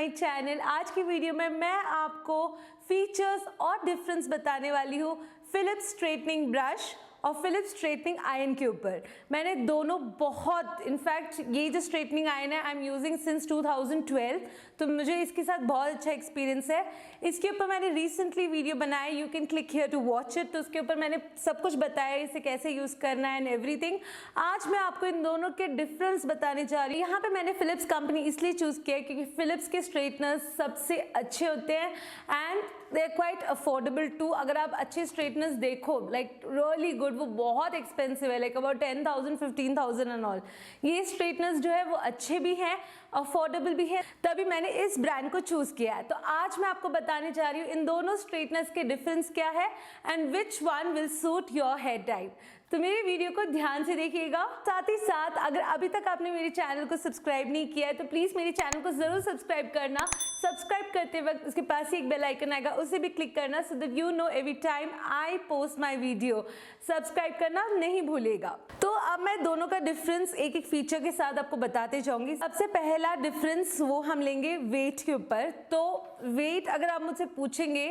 My channel. आज की video में मैं आपको फीचर्स और डिफरेंस बताने वाली हूँ फिलिप्स स्ट्रेटनिंग ब्रश और फिलिप्स स्ट्रेटनिंग आयरन के ऊपर। मैंने दोनों बहुत, इनफैक्ट ये जो स्ट्रेटनिंग आयरन है आई एम यूजिंग सिंस 2012, तो मुझे इसके साथ बहुत अच्छा एक्सपीरियंस है। इसके ऊपर मैंने रिसेंटली वीडियो बनाया, you can click here to watch it. तो उसके ऊपर मैंने सब कुछ बताया, इसे कैसे यूज़ करना है एंड एवरीथिंग। आज मैं आपको इन दोनों के डिफरेंस बताने जा रही हूँ। यहाँ पे मैंने फिलिप्स कंपनी इसलिए चूज़ किया क्योंकि फिलिप्स के स्ट्रेटनर्स सबसे अच्छे होते हैं and they are quite affordable too. अगर आप अच्छे स्ट्रेटनर्स देखो, लाइक रियली गुड, वो बहुत एक्सपेंसिव है, लाइक अबाउट 10,000 15,000 एंड ऑल। ये स्ट्रेटनर्स जो है वो अच्छे भी हैं, अफोर्डेबल भी है, तभी मैंने इस ब्रांड को चूज किया है। तो आज मैं आपको बताने जा रही हूँ इन दोनों स्ट्रेटनर्स के डिफरेंस क्या है and which one will suit your hair type. तो मेरी वीडियो को ध्यान से देखिएगा। साथ ही साथ अगर अभी तक आपने मेरे चैनल को सब्सक्राइब नहीं किया है तो प्लीज मेरे चैनल को जरूर सब्सक्राइब करना। सब्सक्राइब करते वक्त उसके पास ही एक बेल आइकन आएगा, उसे भी क्लिक करना so that you know every time I post my video. Subscribe करना नहीं भूलेगा। तो अब मैं दोनों का डिफरेंस एक एक फीचर के साथ आपको बताते जाऊंगी। सबसे पहला डिफरेंस वो हम लेंगे वेट के ऊपर। तो वेट अगर आप मुझसे पूछेंगे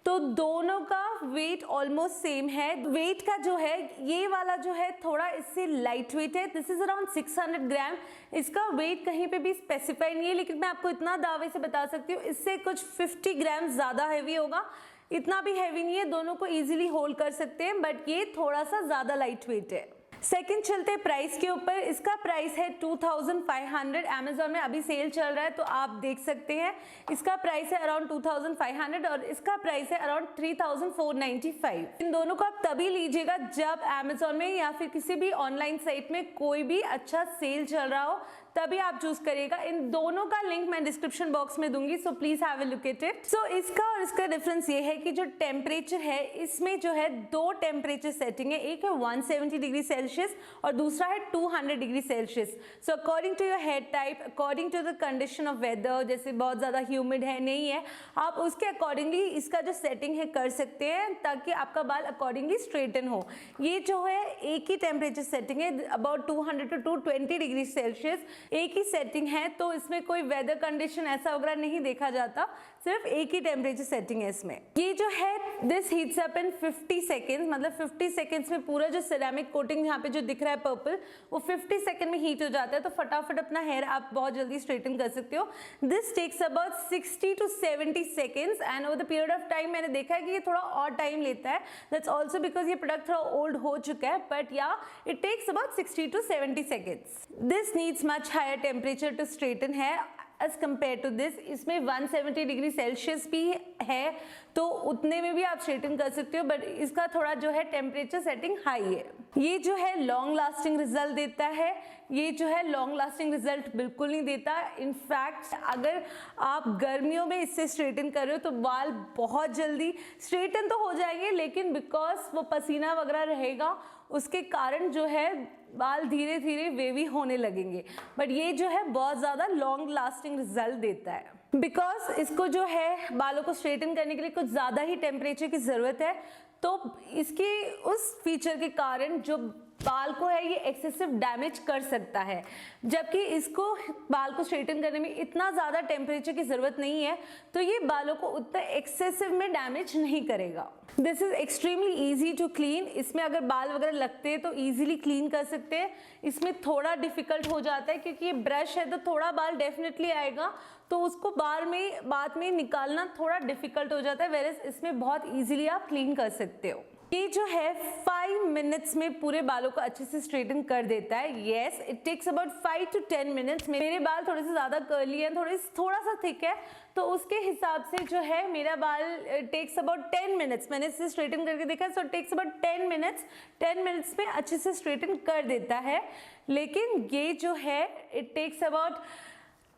तो दोनों का वेट ऑलमोस्ट सेम है। वेट का जो है, ये वाला जो है थोड़ा इससे लाइट वेट है, दिस इज अराउंड 600 ग्राम। इसका वेट कहीं पे भी स्पेसिफाई नहीं है, लेकिन मैं आपको इतना दावे से बता सकती हूँ इससे कुछ 50 ग्राम ज्यादा हैवी होगा। इतना भी हैवी नहीं है, दोनों को इजीली होल्ड कर सकते हैं, बट ये थोड़ा सा ज्यादा लाइट वेट है। सेकंड चलते प्राइस के ऊपर। इसका प्राइस है 2500। Amazon में अभी सेल चल रहा है तो आप देख सकते हैं। इसका प्राइस है अराउंड 2500 और इसका प्राइस है अराउंड 3495। इन दोनों को आप तभी लीजिएगा जब Amazon में या फिर किसी भी ऑनलाइन साइट में कोई भी अच्छा सेल चल रहा हो, तभी आप चूज करिएगा। इन दोनों का लिंक मैं डिस्क्रिप्शन बॉक्स में दूंगी, so please have a look at it. So इसका और इसका डिफरेंस ये है कि जो टेम्परेचर है इसमें जो है दो टेम्परेचर सेटिंग है, एक है 170 डिग्री सेल्सियस और दूसरा है 200 degree Celsius. So according to your hair type, according to the condition of weather, जैसे बहुत ज्यादा ह्यूमिड है नहीं है, आप उसके अकॉर्डिंगली इसका जो सेटिंग है कर सकते हैं ताकि आपका बाल अकॉर्डिंगली स्ट्रेटन हो। ये जो है एक ही टेम्परेचर सेटिंग है, अबाउट 200 टू 220 डिग्री सेल्सियस एक ही सेटिंग है, तो इसमें कोई वेदर कंडीशन ऐसा वगैरह नहीं देखा जाता, सिर्फ एक ही टेम्परेचर सेटिंग है इसमें। ये जो है this heats up in 50 seconds, मतलब 50 सेकेंड्स में पूरा जो सिरेमिक कोटिंग यहाँ पे जो दिख रहा है पर्पल, वो 50 सेकेंड में हीट हो जाता है, तो फटाफट अपना हेयर आप बहुत जल्दी स्ट्रेटन कर सकते हो। This takes about 60 to 70 seconds and over the period of time मैंने देखा है कि ये थोड़ा और टाइम लेता है। दैट्स ऑल्सो बिकॉज ये प्रोडक्ट थोड़ा ओल्ड हो चुका है, but yeah it takes about 60 to 70 seconds. This needs much higher temperature to straighten hair as compare to this. इसमें 170 डिग्री सेल्सियस भी है, तो उतने में भी आप स्ट्रेटन कर सकते हो, बट इसका थोड़ा जो है टेम्परेचर सेटिंग हाई है। ये जो है लॉन्ग लास्टिंग रिजल्ट देता है, ये जो है लॉन्ग लास्टिंग रिजल्ट बिल्कुल नहीं देता। इनफैक्ट अगर आप गर्मियों में इससे स्ट्रेटन कर रहे हो तो बाल बहुत जल्दी स्ट्रेटन तो हो जाएंगे, लेकिन बिकॉज वो पसीना वगैरह रहेगा उसके कारण जो है बाल धीरे धीरे वेवी होने लगेंगे। बट ये जो है बहुत ज्यादा लॉन्ग लास्टिंग रिजल्ट देता है बिकॉज इसको जो है बालों को स्ट्रेटन करने के लिए कुछ ज्यादा ही टेम्परेचर की जरूरत है, तो इसके उस फीचर के कारण जो बाल को है ये एक्सेसिव डैमेज कर सकता है, जबकि इसको बाल को स्ट्रेटन करने में इतना ज़्यादा टेम्परेचर की ज़रूरत नहीं है, तो ये बालों को उतना एक्सेसिव में डैमेज नहीं करेगा। This is extremely easy to clean. इसमें अगर बाल वगैरह लगते हैं तो ईजिली क्लीन कर सकते हैं। इसमें थोड़ा डिफिकल्ट हो जाता है क्योंकि ये ब्रश है, तो थोड़ा बाल डेफिनेटली आएगा, तो उसको बाद में निकालना थोड़ा डिफिकल्ट हो जाता है, वेरएज इसमें बहुत ईजिली आप क्लीन कर सकते हो। ये जो है 5 मिनट्स में पूरे बालों को अच्छे से स्ट्रेटन कर देता है। Yes, it takes about 5 to 10 minutes. मेरे बाल थोड़े से ज्यादा कर्ली हैं, थोड़ा सा थिक है, तो उसके हिसाब से जो है मेरा बाल टेक्स अबाउट 10 मिनट्स। मैंने इसे स्ट्रेटन करके देखा, सो टेक्स अबाउट 10 मिनट्स। 10 मिनट्स में अच्छे से स्ट्रेटन कर देता है। लेकिन ये जो है it takes about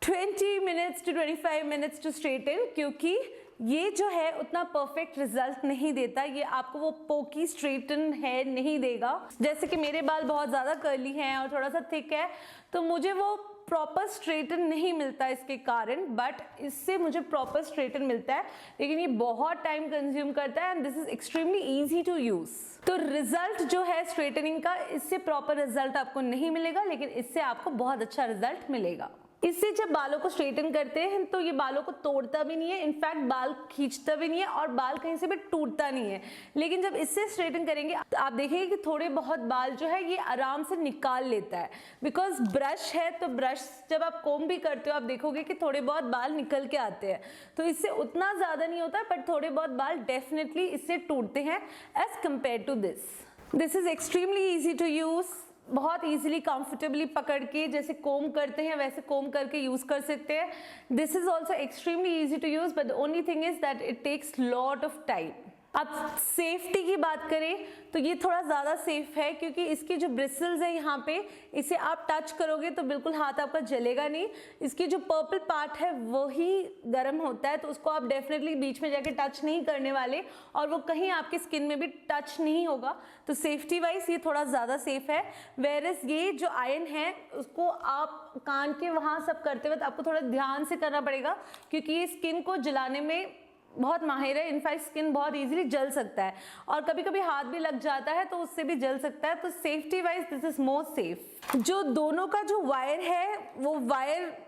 20 minutes to 25 minutes to straighten, क्योंकि ये जो है उतना परफेक्ट रिजल्ट नहीं देता। ये आपको वो पोकी स्ट्रेटन हेयर नहीं देगा। जैसे कि मेरे बाल बहुत ज़्यादा कर्ली हैं और थोड़ा सा थिक है, तो मुझे वो प्रॉपर स्ट्रेटन नहीं मिलता इसके कारण, बट इससे मुझे प्रॉपर स्ट्रेटन मिलता है। लेकिन ये बहुत टाइम कंज्यूम करता है and this is extremely easy to use. तो रिजल्ट जो है स्ट्रेटनिंग का, इससे प्रॉपर रिजल्ट आपको नहीं मिलेगा, लेकिन इससे आपको बहुत अच्छा रिजल्ट मिलेगा। इससे जब बालों को स्ट्रेटन करते हैं तो ये बालों को तोड़ता भी नहीं है, इनफैक्ट बाल खींचता भी नहीं है और बाल कहीं से भी टूटता नहीं है। लेकिन जब इससे स्ट्रेटन करेंगे तो आप देखेंगे कि थोड़े बहुत बाल जो है ये आराम से निकाल लेता है, बिकॉज ब्रश है। तो ब्रश जब आप कोम भी करते हो आप देखोगे कि थोड़े बहुत बाल निकल के आते हैं, तो इससे उतना ज़्यादा नहीं होता, बट थोड़े बहुत बाल डेफिनेटली इससे टूटते हैं as compare to this. This is extremely easy to use, बहुत इजीली कंफर्टेबली पकड़ के जैसे कोम करते हैं वैसे कोम करके यूज कर सकते हैं। This is also extremely easy to use, but the only thing is that it takes lot of time. अब सेफ्टी की बात करें तो ये थोड़ा ज़्यादा सेफ है, क्योंकि इसकी जो ब्रिसल्स है यहाँ पे, इसे आप टच करोगे तो बिल्कुल हाथ आपका जलेगा नहीं। इसकी जो पर्पल पार्ट है वही गर्म होता है, तो उसको आप डेफिनेटली बीच में जाके टच नहीं करने वाले, और वो कहीं आपकी स्किन में भी टच नहीं होगा। तो सेफ्टी वाइज ये थोड़ा ज़्यादा सेफ है। वेरस ये जो आयरन है उसको आप कान के वहाँ सब करते वक्त आपको थोड़ा ध्यान से करना पड़ेगा, क्योंकि ये स्किन को जलाने में बहुत माहिर है। इनफैक्ट स्किन बहुत इजीली जल सकता है, और कभी कभी हाथ भी लग जाता है तो उससे भी जल सकता है। तो safety wise this is more safe. जो दोनों का जो वायर है वो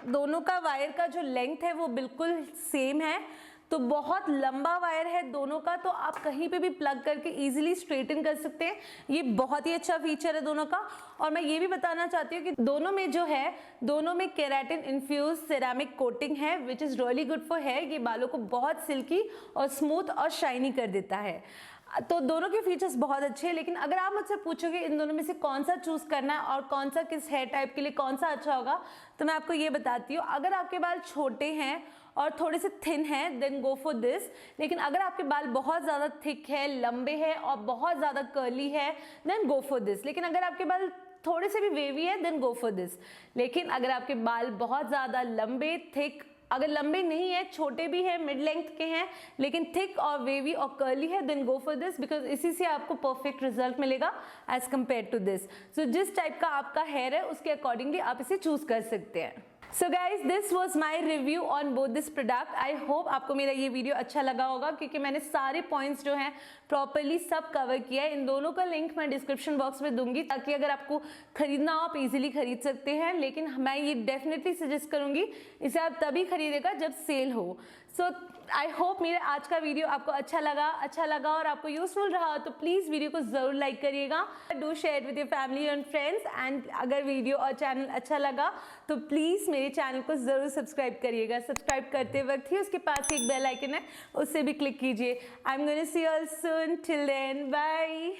दोनों का वायर का जो लेंथ है वो बिल्कुल सेम है, तो बहुत लंबा वायर है दोनों का, तो आप कहीं पे भी प्लग करके इजीली स्ट्रेटन कर सकते हैं। ये बहुत ही अच्छा फीचर है दोनों का। और मैं ये भी बताना चाहती हूँ कि दोनों में जो है, दोनों में केराटिन इन्फ्यूज सिरेमिक कोटिंग है, which is really good for hair. ये बालों को बहुत सिल्की और स्मूथ और शाइनी कर देता है। तो दोनों के फीचर्स बहुत अच्छे हैं। लेकिन अगर आप मुझसे पूछोगे इन दोनों में से कौन सा चूज करना है और कौन सा किस हेयर टाइप के लिए कौन सा अच्छा होगा, तो मैं आपको ये बताती हूँ। अगर आपके बाल छोटे हैं और थोड़े से थिन है देन गो फॉर दिस। लेकिन अगर आपके बाल बहुत ज़्यादा थिक है, लंबे हैं और बहुत ज़्यादा कर्ली है देन गो फॉर दिस। लेकिन अगर आपके बाल थोड़े से भी वेवी है देन गो फॉर दिस। लेकिन अगर आपके बाल बहुत ज़्यादा लंबे, थिक, अगर लंबे नहीं है, छोटे भी हैं, मिड लेंथ के हैं, लेकिन थिक और वेवी और कर्ली है then go for this, because इसी से आपको परफेक्ट रिजल्ट मिलेगा as compare to this. So जिस टाइप का आपका हेयर है उसके अकॉर्डिंगली आप इसे चूज कर सकते हैं। So guys, this was my review on both this product. I hope आपको मेरा ये वीडियो अच्छा लगा होगा, क्योंकि मैंने सारे पॉइंट्स जो हैं प्रॉपरली सब कवर किया है। इन दोनों का लिंक मैं डिस्क्रिप्शन बॉक्स में दूंगी, ताकि अगर आपको खरीदना हो आप इजीली खरीद सकते हैं। लेकिन मैं ये डेफिनेटली सजेस्ट करूंगी इसे आप तभी खरीदेगा जब सेल हो। सो आई होप मेरा आज का वीडियो आपको अच्छा लगा और आपको यूजफुल रहा, तो प्लीज़ वीडियो को ज़रूर लाइक करिएगा। Do share with your family and friends. And अगर वीडियो और चैनल अच्छा लगा तो प्लीज़ मेरे चैनल को ज़रूर सब्सक्राइब करिएगा। सब्सक्राइब करते वक्त ही उसके पास एक बेल आइकन है, उससे भी क्लिक कीजिए। I am going to see you all soon. Till then, bye.